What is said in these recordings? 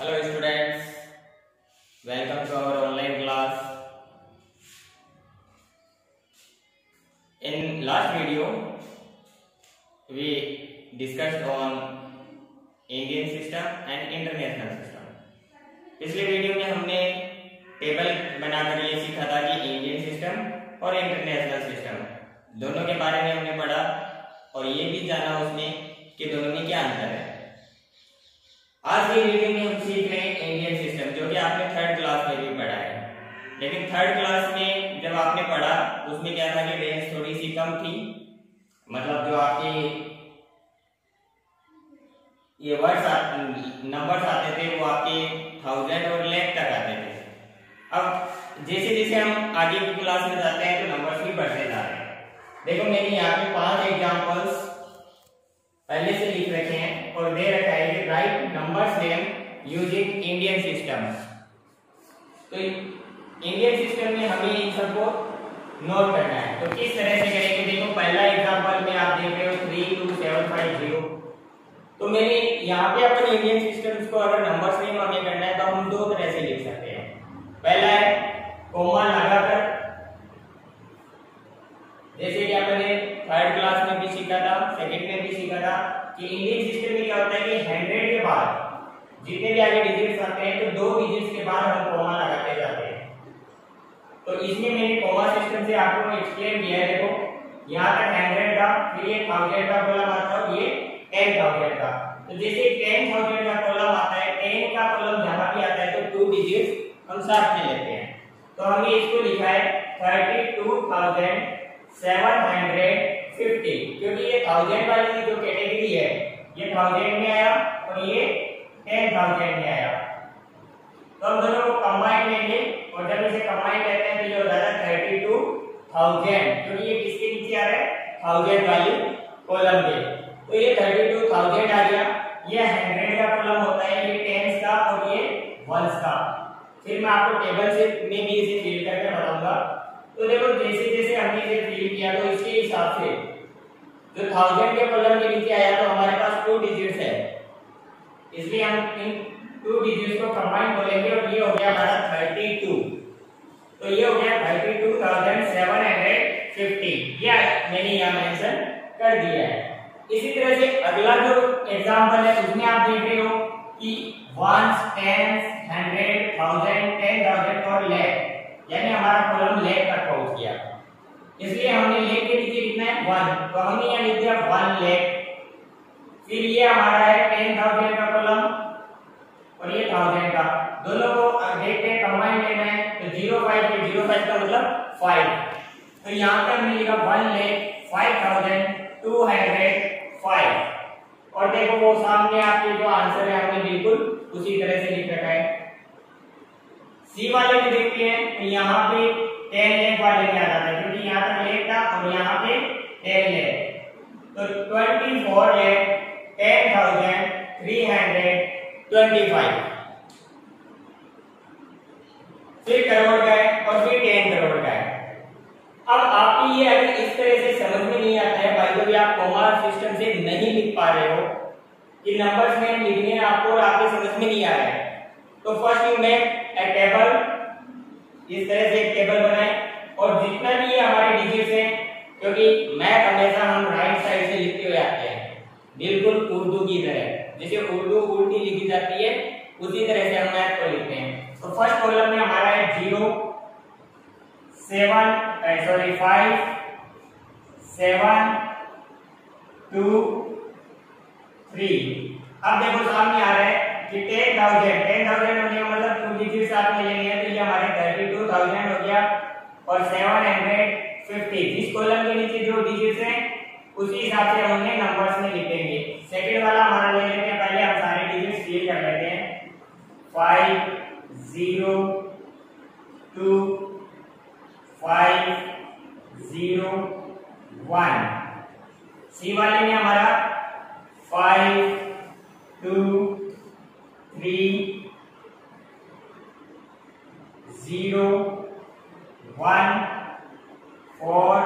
Hello students, welcome to our online class. In last video, we discussed on Indian system and international system. पिछले video में हमने table बनाकर ये सीखा था कि इंडियन सिस्टम और इंटरनेशनल सिस्टम दोनों के बारे में हमने पढ़ा और ये भी जाना उसमें कि दोनों में क्या अंतर है। आज की वीडियो में हम सीख रहे हैं इंडियन सिस्टम, जो कि आपने थर्ड क्लास में भी पढ़ा है। लेकिन थर्ड क्लास में जब आपने पढ़ा उसमें क्या था कि रेंज थोड़ी सी कम थी, मतलब जो आपके ये वर्ड्स नंबर्स आते थे वो आपके 1000 और लाख तक आते थे। अब जैसे जैसे हम आगे की क्लास में जाते हैं तो नंबर्स भी बढ़ते जा रहे हैं। देखो मैंने यहाँ पे 5 एग्जांपल्स पहले से लिख रखे हैं और दे रखा है कि right numbers name using Indian system. तो इंडियन सिस्टम में हमें इन सबको नोट करना है। तो किस तरह से करेंगे, देखो पहला एग्जांपल में आप देख रहे हो 32750। तो मैंने यहाँ पे अपन इंडियन सिस्टम्स को अगर नंबर्स नेम हमें करना है तो हम दो तरह से लिख सकते हैं। पहला है कोमा लगाकर, जैसे कि आपने थर्ड क्लास में भी सीखा था, सेकंड में भी सीखा था कि इंडियन सिस्टम में क्या होता है कि 100 के बाद जितने भी आगे डिजिट्स आते हैं तो 2 डिजिट्स के बाद हम कोमा लगाते जाते हैं। तो इसमें मैंने कोमा सिस्टम से आपको एक्सप्लेन किया है। देखो यहाँ तक 100 का, फिर ये 1000 का कॉलम आता है और ये 10,000 का। तो जैसे 10,000 का कॉलम आता है, 10 का कॉलम जहां भी आता है तो 2 डिजिट्स हम साथ में लेते हैं। तो हमने इसको लिखा है 32,750, क्योंकि ये 1000 वाली जो कैटेगरी है ये 1000 में आया और ये 10,000 में आया। तो हम दोनों को कंबाइन लेंगे और जब इसे कंबाइन लेते हैं तो ये हो जाता है 32,000, क्योंकि ये किसके नीचे आ रहा है, 1000 वाली कॉलम के। तो ये 32,000 आ गया। ये 100 का कॉलम होता है, ये टेंस का और ये वंस का। फिर मैं आपको टेबल से में भी इसे फिल करके बताऊंगा। तो देखो जैसे जैसे हमने इसे फिल किया तो इसके हिसाब से जो 1000 के कॉलम के नीचे आया तो हमारे पास 2 डिजिट्स है, इसलिए हम इन 2 डिजिट्स को कंबाइन करेंगे और ये हो गया हमारा 32। तो ये हो गया 32,750, ये मैंने यहाँ मेंशन कर दिया है। इसी तरह से अगला जो एग्जांपल है उसमें आप देख रहे हो कि 1s, 10s, 100, 1000, 10,000 और लाख, यानी हमारा कॉलम लाख तक पहुंच गया। इसलिए हमने लाख के नीचे लिखना है 1, तो हमने यहाँ लिख दिया 1 लाख। फिर ये हमारा है 10,000 का कॉलम और ये 1000 का, दोनों को देखते हैं कंबाइन लेना है तो 05 के 05 का मतलब 5। तो यहाँ पर हमने लिखा 1,05,205 और देखो वो सामने आपके जो आंसर है हमने बिल्कुल उसी तरह से लिख रखा है। सी वाले में देखते हैं तो यहाँ पे 10 लाख वाले में आ जाता है, क्योंकि यहाँ तक लाख था और यहाँ पे 10 लाख। तो 24,10,325, फिर करोड़ का है और फिर 10 करोड़ का है। अब आपकी ये अगर इस तरह से समझ में नहीं आता है, भाई कभी आप कोमा सिस्टम से नहीं लिख पा रहे हो कि नंबर्स में लिखने आपको और आपके समझ में नहीं आ रहा है, तो first you make a table. इस तरह से एक टेबल बनाए और जितना भी ये हमारे डिजिट्स हैं, क्योंकि मैथ हमेशा हम राइट साइड से लिखते हुए आते हैं, बिल्कुल उर्दू की तरह, जैसे उर्दू उल्टी लिखी जाती है उसी तरह से हम मैथ को लिखते हैं। तो फर्स्ट कॉलम में हमारा है 0, 5, 7, 2, 3। अब देखो सामने आ रहा है कि 10,000 होने का मतलब 2 डिजिट साथ में लेंगे तो ये हमारे 32,000 हो गया और 750। जिस कॉलम के नीचे जो डिजिट्स हैं उसी हिसाब से हमने नंबर्स में लिखेंगे। सेकंड वाला हमारा ले लेते हैं, पहले हम सारे डिजिट्स फिल कर लेते हैं। 5, 0, 2, 5, 0, 1। सी वाले में हमारा 5, 2, 3, 0, 1, 4,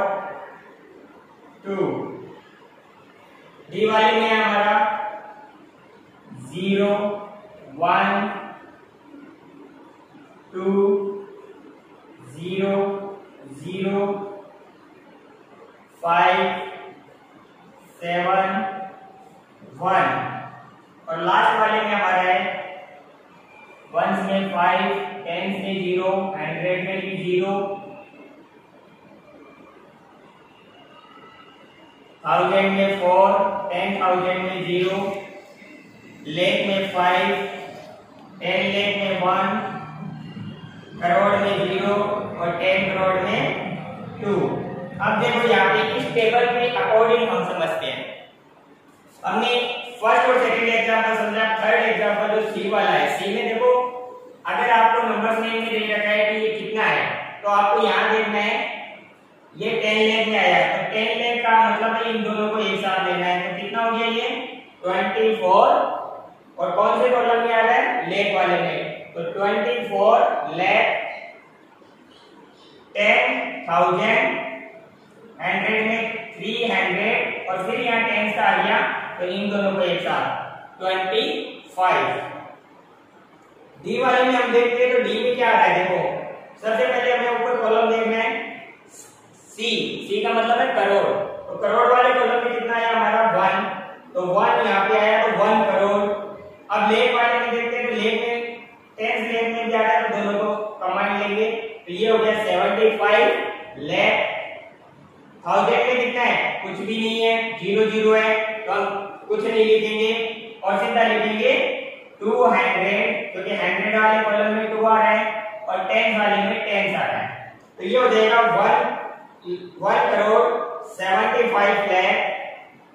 2। डी वाले में हमारा 0, 1, 2 0 0 5 7 1 और लास्ट वाले में हमारा है वंस में 5 टेंस में 0 100 में भी 0 थाउजेंड में 4 10,000 में 0 लेख में 5 10 लेख में 1 करोड़ में 0 और 10 करोड़ में 2। अब देखो यहाँ पे इस टेबल के अकॉर्डिंग हम समझते हैं। हमने फर्स्ट और सेकंड एग्जांपल समझा, थर्ड एग्जांपल जो सी वाला है, सी में देखो अगर आपको नंबर्स नेम में दे रखा है कि ये कितना है तो आपको यहाँ देखना है ये 10 लेख में आया है, तो 10 लेख का मतलब है इन दोनों को एक साथ लेना है। तो कितना हो गया ये 24 और कौन से कॉलम में आ रहा है लेख वाले में, तो 24 लेख 10,000 100 में 300 और फिर यहाँ 10 का आ गया तो इन दोनों को एक साथ 25। डी वाले में हम देखते हैं तो डी में क्या आ रहा है, देखो सबसे पहले हमें ऊपर कॉलम देखना है सी, सी का मतलब है करोड़, तो करोड़ वाले कॉलम में कितना आया हमारा 1, तो 1 यहाँ पे आया तो 1 करोड़। अब लेख वाले में देखते हैं तो लेख में 10 लेख में भी आ रहा है तो दोनों को कंबाइन लेंगे तो ये हो गया 75 लेख। थाउजेंड में कितना है कुछ भी नहीं है 0 0 है तो हम कुछ नहीं लिखेंगे और सीधा लिखेंगे 200 क्योंकि 100 वाले कॉलम में 2 आ रहा है और 10 वाले में 10 आ रहा है तो ये हो जाएगा 1 करोड़ 75 लाख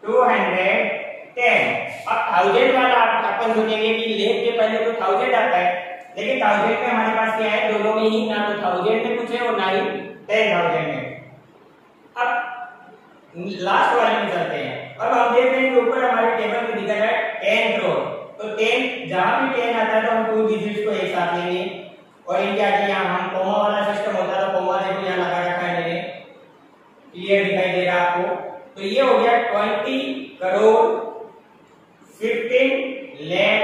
210। अब थाउजेंड वाला अपन सोचेंगे कि लेख के पहले तो थाउजेंड आता है, लेकिन थाउजेंड में हमारे पास क्या है दोनों में ही ना तो थाउजेंड में कुछ है और ना ही 10,000 में। अब लास्ट वाले में चलते हैं। अब हम देख रहे हैं कि ऊपर हमारे टेबल में दिखा है 10 करोड़, तो 10 जहां भी 10 आता है तो हम 2 डिजिट्स को एक साथ लेंगे और इनके आगे यहाँ हम कोमा वाला सिस्टम होता है तो कोमा देखो यहाँ लगा रखा है मैंने, क्लियर दिखाई दे रहा है आपको। तो ये हो गया 20 करोड़ 15 लाख।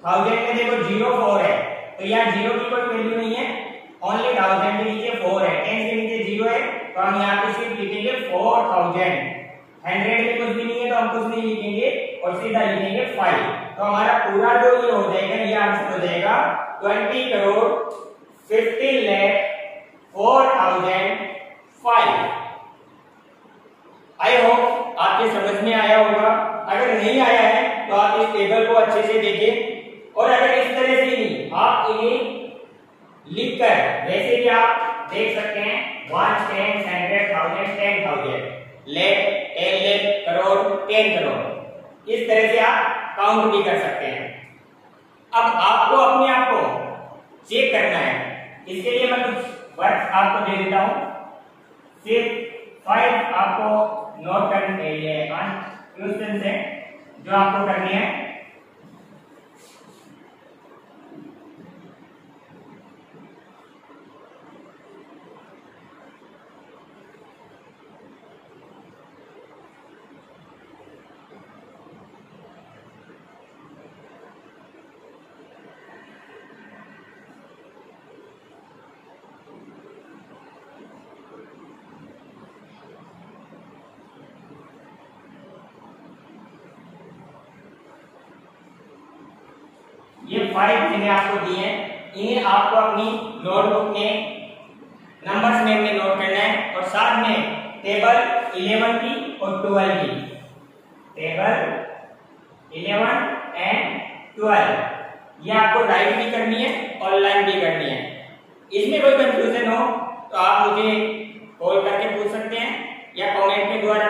थाउजेंड में देखो 04 है तो यहाँ 0 की कोई वैल्यू नहीं है, ओनली थाउजेंड के नीचे 4 है, 10 के नीचे 0 है तो हम यहाँ पे सिर्फ लिखेंगे 4000। 100 में कुछ भी नहीं है तो हम कुछ नहीं लिखेंगे और सीधा लिखेंगे 5। तो हमारा पूरा जो ये हो जाएगा ये आंसर हो जाएगा 20 करोड़ 15 लाख 4005। आई होप आपके समझ में आया होगा। अगर नहीं आया है तो आप इस टेबल को अच्छे से देखें और अगर इस तरह से नहीं आप इन्हें लिखकर वैसे भी आप देख सकते हैं 1 10 100 1000 10,000 लाख 10 लाख करोड़ 10 करोड़, इस तरह से आप काउंट भी कर सकते हैं। अब आपको अपने आप को चेक करना है, इसके लिए मैं कुछ वर्क आपको दे देता हूं, सिर्फ 5 आपको नोट करने के लिए क्वेश्चन है जो आपको करनी है। ये 5 चीजें आपको दी हैं, इन्हें आपको अपनी नोटबुक में नंबर्स में नोट करना है और साथ में टेबल 11 की और 12 की, टेबल 11 एंड 12 ये आपको राइट भी करनी है और लाइन भी करनी है। इसमें कोई कंफ्यूजन हो तो आप मुझे कॉल करके पूछ सकते हैं या कमेंट के द्वारा